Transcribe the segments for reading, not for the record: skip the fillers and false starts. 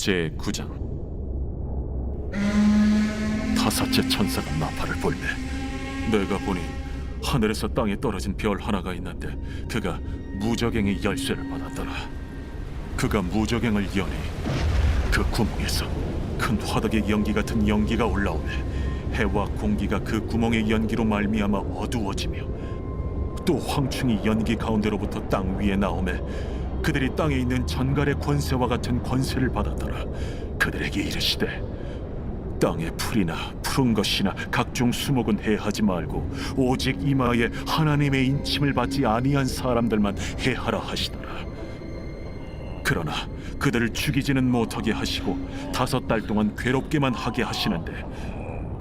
제9장. 다섯째 천사가 나팔을 불매 내가 보니 하늘에서 땅에 떨어진 별 하나가 있는데 그가 무저갱의 열쇠를 받았더라. 그가 무저갱을 여니 그 구멍에서 큰 화덕의 연기 같은 연기가 올라오매 해와 공기가 그 구멍의 연기로 말미암아 어두워지며 또 황충이 연기 가운데로부터 땅 위에 나오매 그들이 땅에 있는 전갈의 권세와 같은 권세를 받았더라. 그들에게 이르시되 땅의 풀이나 푸른 것이나 각종 수목은 해하지 말고 오직 이마에 하나님의 인침을 받지 아니한 사람들만 해하라 하시더라. 그러나 그들을 죽이지는 못하게 하시고 5달 동안 괴롭게만 하게 하시는데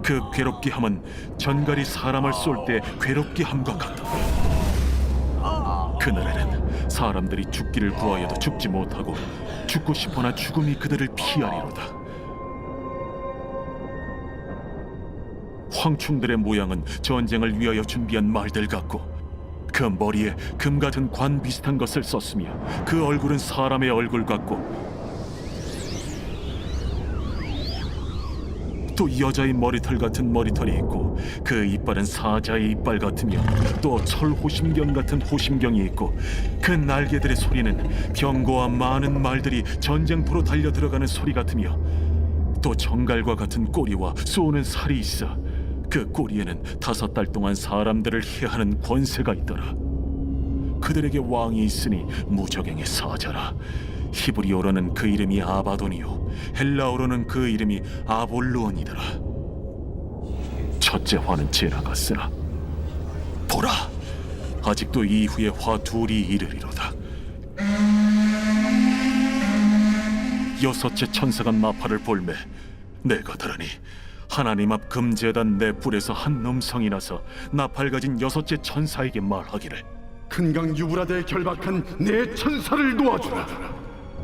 그 괴롭게 함은 전갈이 사람을 쏠 때 괴롭게 함과 같더라. 그날에는 사람들이 죽기를 구하여도 죽지 못하고 죽고 싶으나 죽음이 그들을 피하리로다. 황충들의 모양은 전쟁을 위하여 준비한 말들 같고 그 머리에 금 같은 관 비슷한 것을 썼으며 그 얼굴은 사람의 얼굴 같고 또 여자의 머리털 같은 머리털이 있고 그 이빨은 사자의 이빨 같으며 또 철호심경 같은 호심경이 있고 그 날개들의 소리는 병거와 많은 말들이 전쟁터로 달려 들어가는 소리 같으며 또 정갈과 같은 꼬리와 쏘는 살이 있어 그 꼬리에는 5달 동안 사람들을 해하는 권세가 있더라. 그들에게 왕이 있으니 무저갱의 사자라. 히브리어로는 그 이름이 아바돈이요 헬라어로는 그 이름이 아볼루온이더라. 첫째 화는 지나갔으나 보라, 아직도 이후에 화 둘이 이르리로다. 여섯째 천사가 나팔을 불매 내가 들으니 하나님 앞 금제단 내 뿔에서 한 음성이 나서 나팔 가진 여섯째 천사에게 말하기를 큰강 유브라데에 결박한 내 천사를 놓아주라.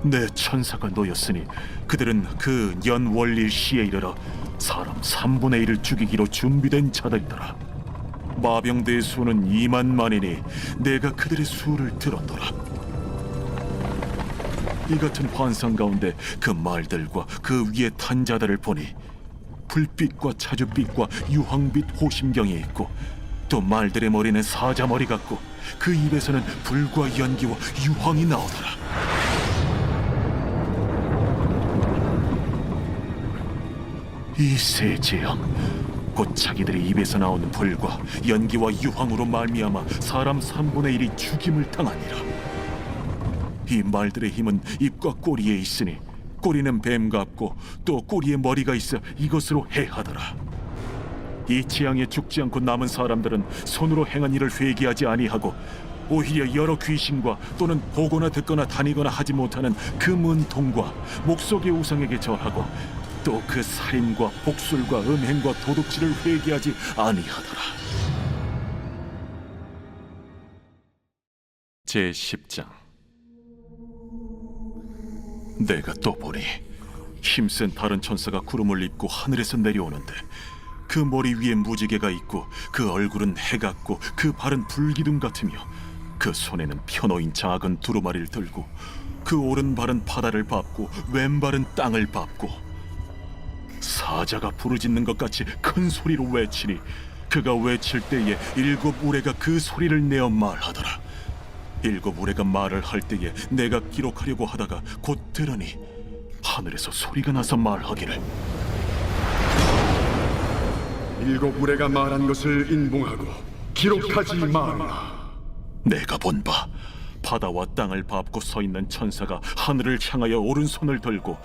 내 천사가 놓였으니 그들은 그 연월일 시에 이르러 사람 3분의 1을 죽이기로 준비된 자들이더라. 마병대의 수는 2만만이니 내가 그들의 수를 들었노라. 이 같은 환상 가운데 그 말들과 그 위에 탄 자들을 보니 불빛과 차주빛과 유황빛 호심경이 있고 또 말들의 머리는 사자 머리 같고 그 입에서는 불과 연기와 유황이 나오더라. 이 세 재앙 곧 자기들의 입에서 나오는 불과 연기와 유황으로 말미암아 사람 3분의 1이 죽임을 당하니라. 이 말들의 힘은 입과 꼬리에 있으니 꼬리는 뱀 같고 또 꼬리에 머리가 있어 이것으로 해하더라. 이 재앙에 죽지 않고 남은 사람들은 손으로 행한 일을 회개하지 아니하고 오히려 여러 귀신과 또는 보거나 듣거나 다니거나 하지 못하는 그 문통과 목속의 우상에게 절하고 또 그 살인과 복술과 음행과 도둑질을 회개하지 아니하더라. 제10장. 내가 또 보니 힘센 다른 천사가 구름을 입고 하늘에서 내려오는데 그 머리 위에 무지개가 있고 그 얼굴은 해 같고 그 발은 불기둥 같으며 그 손에는 펴놓인 작은 두루마리를 들고 그 오른발은 바다를 밟고 왼발은 땅을 밟고 사자가 부르짖는 것 같이 큰 소리로 외치니 그가 외칠 때에 7 우레가 그 소리를 내어 말하더라. 7 우레가 말을 할 때에 내가 기록하려고 하다가 곧 들으니 하늘에서 소리가 나서 말하기를 7 우레가 말한 것을 인봉하고 기록하지 말라. 내가 본 바 바다와 땅을 밟고 서 있는 천사가 하늘을 향하여 오른손을 들고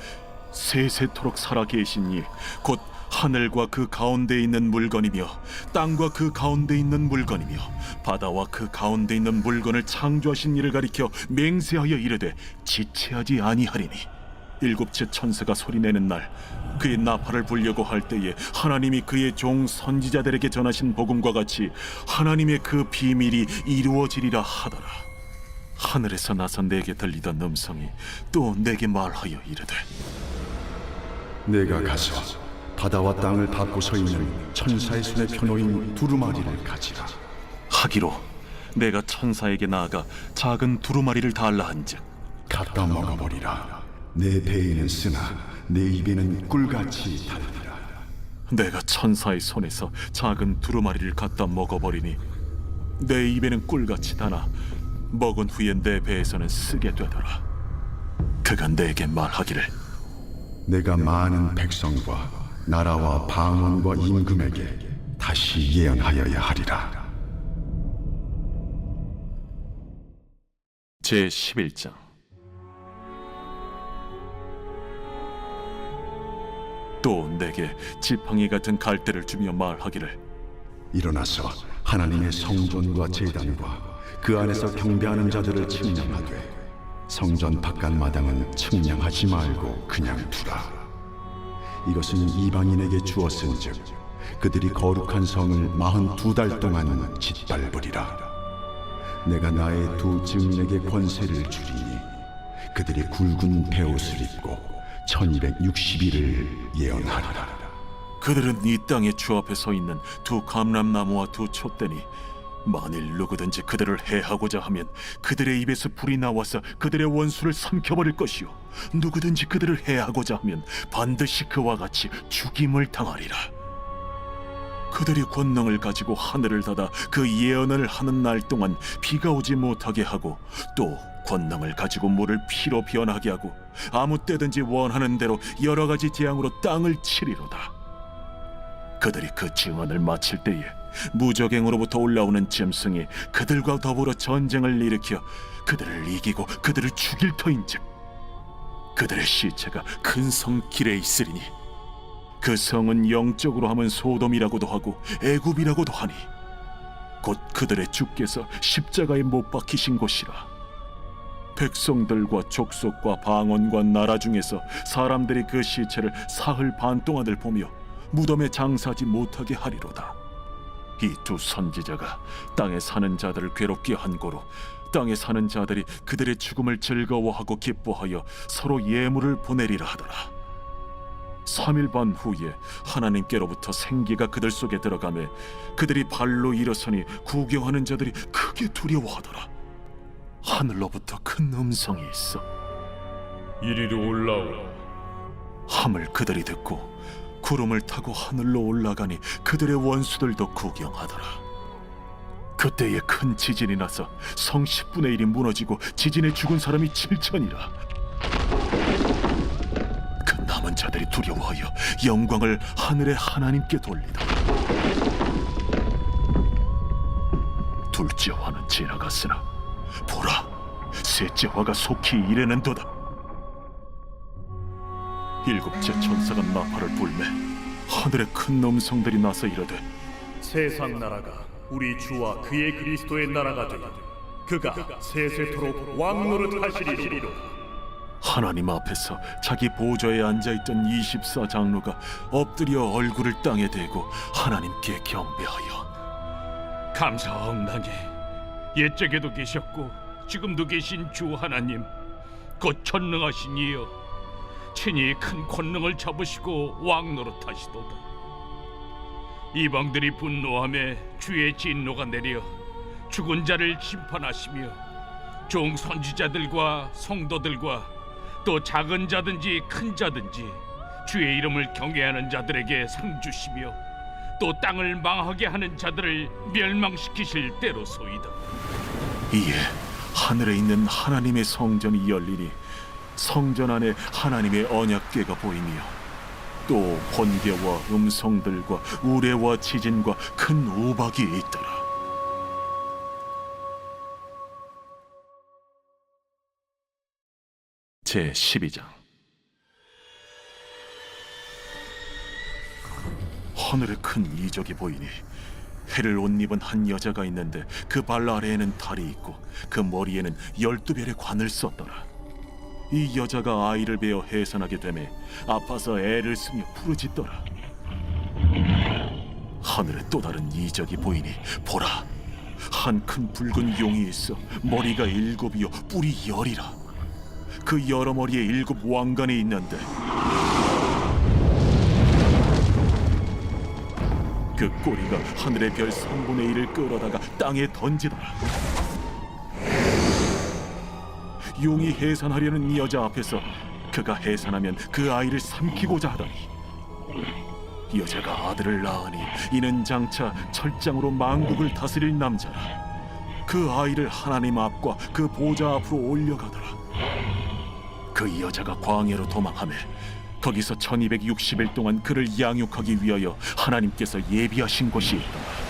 세세토록 살아계신 이 곧 하늘과 그 가운데 있는 물건이며 땅과 그 가운데 있는 물건이며 바다와 그 가운데 있는 물건을 창조하신 이를 가리켜 맹세하여 이르되 지체하지 아니하리니 7째 천사가 소리내는 날 그의 나팔을 불려고 할 때에 하나님이 그의 종 선지자들에게 전하신 복음과 같이 하나님의 그 비밀이 이루어지리라 하더라. 하늘에서 나서 내게 들리던 음성이 또 내게 말하여 이르되 내가 가서 바다와 땅을 밟고 서 있는 천사의 손에 펴놓인 두루마리를 가지라. 하기로 내가 천사에게 나아가 작은 두루마리를 달라 한즉 갖다 먹어버리라. 내 배에는 쓰나 내 입에는 꿀같이 달리라. 내가 천사의 손에서 작은 두루마리를 갖다 먹어버리니 내 입에는 꿀같이 다나 먹은 후에 내 배에서는 쓰게 되더라. 그가 내게 말하기를 내가 많은 백성과 나라와 방언과 임금에게 다시 예언하여야 하리라. 제11장. 또 내게 지팡이 같은 갈대를 주며 말하기를 일어나서 하나님의 성전과 제단과 그 안에서 경배하는 자들을 측량하되 성전 바깥 마당은 측량하지 말고 그냥 두라. 이것은 이방인에게 주었은즉 그들이 거룩한 성을 42달 동안 짓밟으리라. 내가 나의 두 증인에게 권세를 주리니 그들이 굵은 베옷을 입고 1260일을 예언하리라. 그들은 이 땅의 주 앞에 서 있는 두 감람나무와 두 촛대니 만일 누구든지 그들을 해하고자 하면 그들의 입에서 불이 나와서 그들의 원수를 삼켜버릴 것이요 누구든지 그들을 해하고자 하면 반드시 그와 같이 죽임을 당하리라. 그들이 권능을 가지고 하늘을 닫아 그 예언을 하는 날 동안 비가 오지 못하게 하고 또 권능을 가지고 물을 피로 변하게 하고 아무 때든지 원하는 대로 여러 가지 재앙으로 땅을 치리로다. 그들이 그 증언을 마칠 때에 무적행으로부터 올라오는 짐승이 그들과 더불어 전쟁을 일으켜 그들을 이기고 그들을 죽일 터인즉 그들의 시체가 큰 성 길에 있으리니 그 성은 영적으로 하면 소돔이라고도 하고 애굽이라고도 하니 곧 그들의 주께서 십자가에 못 박히신 곳이라. 백성들과 족속과 방언과 나라 중에서 사람들이 그 시체를 사흘 반 동안을 보며 무덤에 장사하지 못하게 하리로다. 이 두 선지자가 땅에 사는 자들을 괴롭게 한 고로 땅에 사는 자들이 그들의 죽음을 즐거워하고 기뻐하여 서로 예물을 보내리라 하더라. 3일 반 후에 하나님께로부터 생기가 그들 속에 들어가매 그들이 발로 일어서니 구경하는 자들이 크게 두려워하더라. 하늘로부터 큰 음성이 있어 이리로 올라오라. 함을 그들이 듣고 구름을 타고 하늘로 올라가니 그들의 원수들도 구경하더라. 그때에 큰 지진이 나서 성 10분의 1이 무너지고 지진에 죽은 사람이 7천이라. 그 남은 자들이 두려워하여 영광을 하늘의 하나님께 돌리더라. 둘째 화는 지나갔으나 보라, 셋째 화가 속히 이르는도다. 일곱째 천사가 나팔을 불매 하늘에 큰 음성들이 나서 이르되 세상 나라가 우리 주와 그의 그리스도의 나라가 되니 그가 세세토록 왕노릇 하시리로. 하나님 앞에서 자기 보좌에 앉아있던 24장로가 엎드려 얼굴을 땅에 대고 하나님께 경배하여 감사하옵나니 옛적에도 계셨고 지금도 계신 주 하나님 곧 전능하신 이여 친히 큰 권능을 잡으시고 왕노릇하시도다. 이방들이 분노하며 주의 진노가 내려 죽은 자를 심판하시며 종 선지자들과 성도들과 또 작은 자든지 큰 자든지 주의 이름을 경외하는 자들에게 상 주시며 또 땅을 망하게 하는 자들을 멸망시키실 때로소이다. 이에 하늘에 있는 하나님의 성전이 열리니 성전 안에 하나님의 언약궤가 보이며 또 번개와 음성들과 우레와 지진과 큰 우박이 있더라. 제12장. 하늘에 큰 이적이 보이니 해를 옷 입은 한 여자가 있는데 그 발 아래에는 달이 있고 그 머리에는 12별의 관을 썼더라. 이 여자가 아이를 베어 해산하게 되매 아파서 애를 쓰며 부르짖더라. 하늘에 또 다른 이적이 보이니 보라, 한 큰 붉은 용이 있어 머리가 7이요 뿔이 10이라. 그 여러 머리에 7 왕관이 있는데 그 꼬리가 하늘의 별 3분의 1을 끌어다가 땅에 던지더라. 용이 해산하려는 이 여자 앞에서 그가 해산하면 그 아이를 삼키고자 하더니 여자가 아들을 낳으니 이는 장차 철장으로 만국을 다스릴 남자라. 그 아이를 하나님 앞과 그 보좌 앞으로 올려가더라. 그 여자가 광야로 도망하며 거기서 1260일 동안 그를 양육하기 위하여 하나님께서 예비하신 곳이 있더라.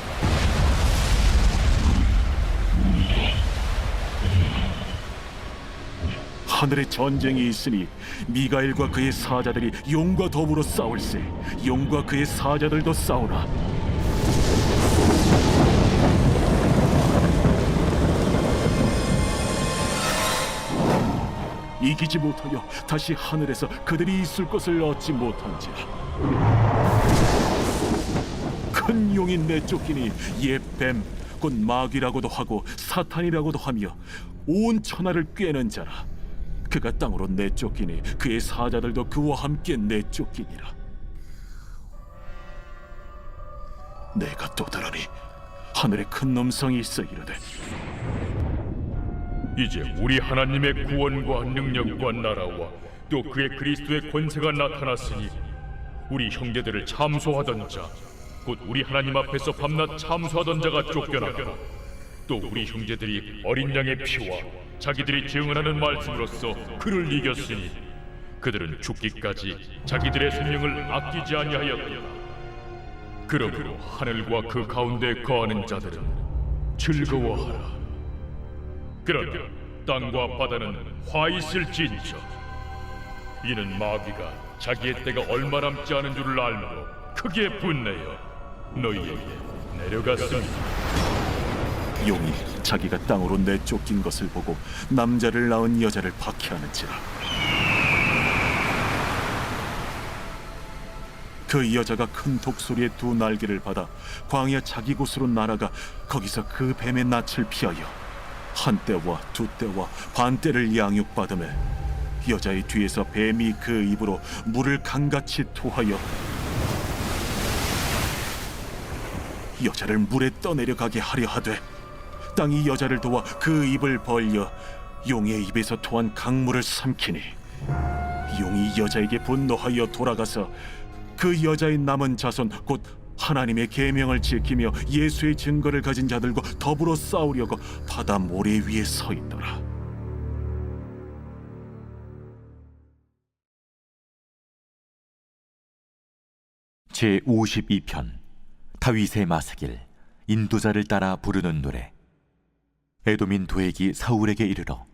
하늘에 전쟁이 있으니 미가엘과 그의 사자들이 용과 더불어 싸울세. 용과 그의 사자들도 싸우나 이기지 못하여 다시 하늘에서 그들이 있을 것을 얻지 못한지라. 큰 용이 내쫓기니 옛 뱀 곧 마귀라고도 하고 사탄이라고도 하며 온 천하를 꿰는 자라. 그가 땅으로 내쫓기니 그의 사자들도 그와 함께 내쫓기니라. 내가 또 들으니 하늘에 큰 음성이 있어 이르되 이제 우리 하나님의 구원과 능력과 나라와 또 그의 그리스도의 권세가 나타났으니 우리 형제들을 참소하던 자, 곧 우리 하나님 앞에서 밤낮 참소하던 자가 쫓겨나고 또 우리 형제들이 어린 양의 피와 자기들이 증언하는 말씀으로써 그를 이겼으니 그들은 죽기까지 자기들의 생명을 아끼지 아니하였도다. 그러므로 하늘과 그 가운데 거하는 자들은 즐거워하라. 그러나 땅과 바다는 화 있을진저 이는 마귀가 자기의 때가 얼마 남지 않은 줄을 알므로 크게 분내어 너희에게 내려갔습니다. 용이 자기가 땅으로 내쫓긴 것을 보고 남자를 낳은 여자를 박해하는지라. 그 여자가 큰 독소리의 두 날개를 받아 광야 자기 곳으로 날아가 거기서 그 뱀의 낯을 피하여 한 때와 두 때와 반 때를 양육받으며 여자의 뒤에서 뱀이 그 입으로 물을 강같이 토하여 여자를 물에 떠내려가게 하려 하되 땅이 여자를 도와 그 입을 벌려 용의 입에서 토한 강물을 삼키니 용이 여자에게 분노하여 돌아가서 그 여자의 남은 자손 곧 하나님의 계명을 지키며 예수의 증거를 가진 자들과 더불어 싸우려고 바다 모래 위에 서 있더라. 제52편 다윗의 마사길 인도자를 따라 부르는 노래. 에돔인 도액이 사울에게 이르러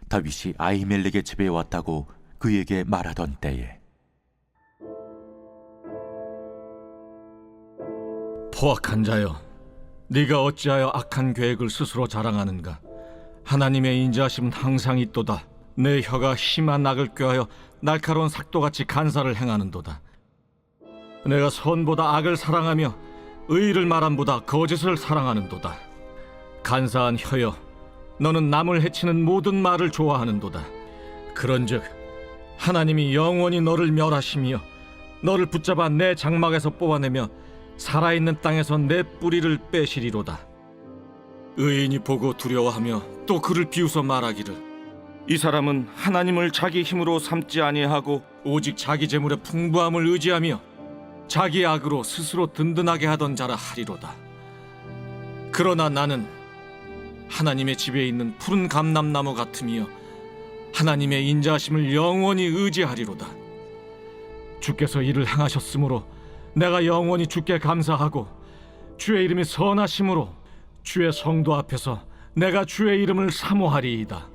다윗이 아히멜렉의 집에 왔다고 그에게 말하던 때에 포악한 자여, 네가 어찌하여 악한 계획을 스스로 자랑하는가? 하나님의 인자하심은 항상 있도다. 내 혀가 심한 악을 꾀하여 날카로운 삭도같이 간사를 행하는도다. 내가 선보다 악을 사랑하며 의를 말함보다 거짓을 사랑하는도다. 간사한 혀여, 너는 남을 해치는 모든 말을 좋아하는도다. 그런즉 하나님이 영원히 너를 멸하시며 너를 붙잡아 내 장막에서 뽑아내며 살아있는 땅에서 내 뿌리를 빼시리로다. 의인이 보고 두려워하며 또 그를 비웃어 말하기를 이 사람은 하나님을 자기 힘으로 삼지 아니하고 오직 자기 재물의 풍부함을 의지하며 자기 악으로 스스로 든든하게 하던 자라 하리로다. 그러나 나는 하나님의 집에 있는 푸른 감람나무 같으며 하나님의 인자하심을 영원히 의지하리로다. 주께서 이를 행하셨으므로 내가 영원히 주께 감사하고 주의 이름이 선하심으로 주의 성도 앞에서 내가 주의 이름을 사모하리이다.